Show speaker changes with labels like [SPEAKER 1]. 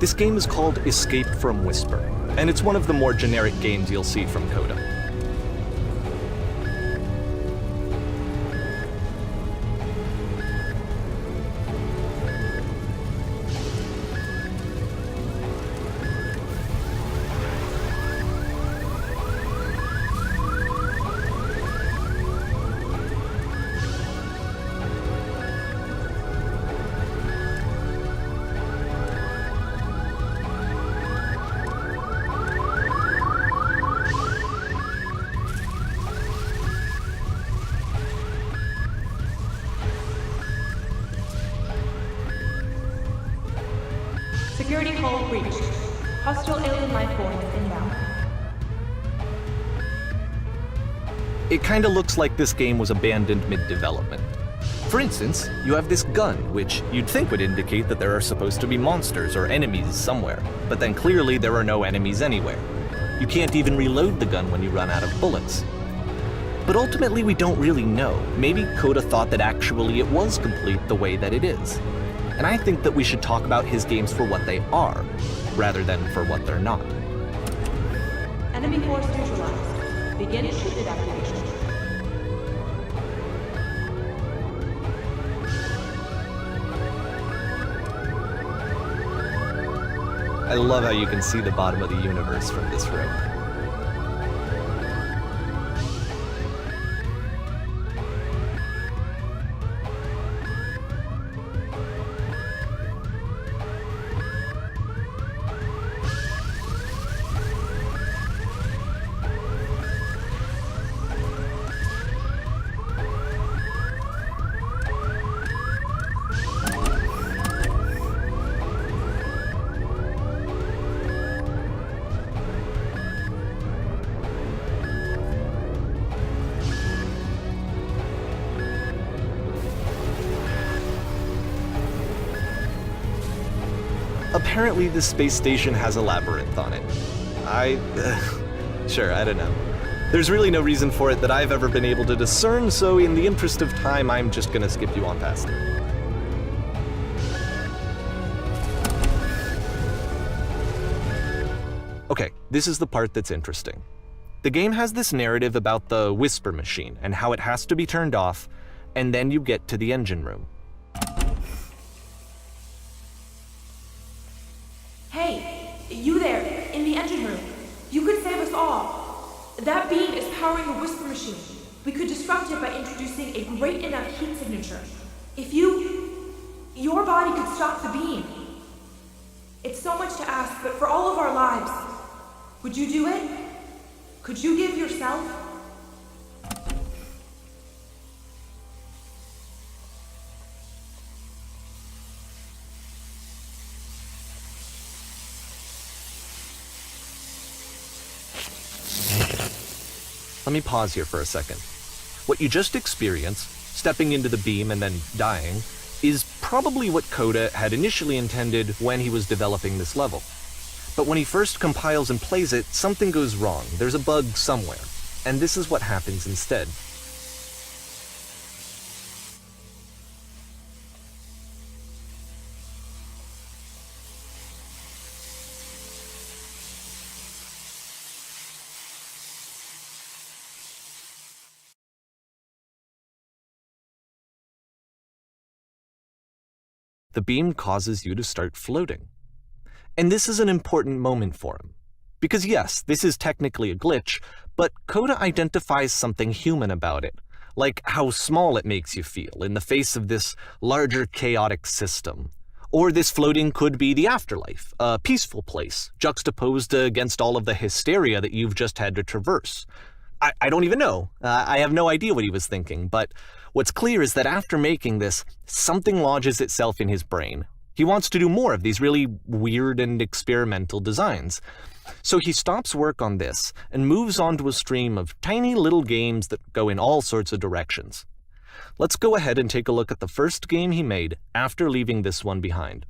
[SPEAKER 1] This game is called Escape from Whisper, and it's one of the more generic games you'll see from Coda.
[SPEAKER 2] Security hull breached. Hostile alien life form inbound.
[SPEAKER 1] It kinda looks like this game was abandoned mid-development. For instance, you have this gun, which you'd think would indicate that there are supposed to be monsters or enemies somewhere, but then clearly there are no enemies anywhere. You can't even reload the gun when you run out of bullets. But ultimately we don't really know. Maybe Coda thought that actually it was complete the way that it is. And I think that we should talk about his games for what they are, rather than for what they're not.
[SPEAKER 2] Enemy force neutralized. Begin ship activation.
[SPEAKER 1] I love how you can see the bottom of the universe from this room. Apparently this space station has a labyrinth on it. Sure, I don't know. There's really no reason for it that I've ever been able to discern, so in the interest of time, I'm just gonna skip you on past it. Okay, this is the part that's interesting. The game has this narrative about the Whisper machine and how it has to be turned off, and then you get to the engine room.
[SPEAKER 2] Hey, you there, in the engine room. You could save us all. That beam is powering the Whisper machine. We could disrupt it by introducing a great enough heat signature. If your body could stop the beam. It's so much to ask, but for all of our lives, would you do it? Could you give yourself?
[SPEAKER 1] Let me pause here for a second. What you just experienced, stepping into the beam and then dying, is probably what Coda had initially intended when he was developing this level. But when he first compiles and plays it, something goes wrong. There's a bug somewhere. And this is what happens instead. The beam causes you to start floating. And this is an important moment for him. Because yes, this is technically a glitch, but Coda identifies something human about it, like how small it makes you feel in the face of this larger chaotic system. Or this floating could be the afterlife, a peaceful place, juxtaposed against all of the hysteria that you've just had to traverse. I don't even know. I have no idea what he was thinking, but what's clear is that after making this, something lodges itself in his brain. He wants to do more of these really weird and experimental designs. So he stops work on this and moves on to a stream of tiny little games that go in all sorts of directions. Let's go ahead and take a look at the first game he made after leaving this one behind.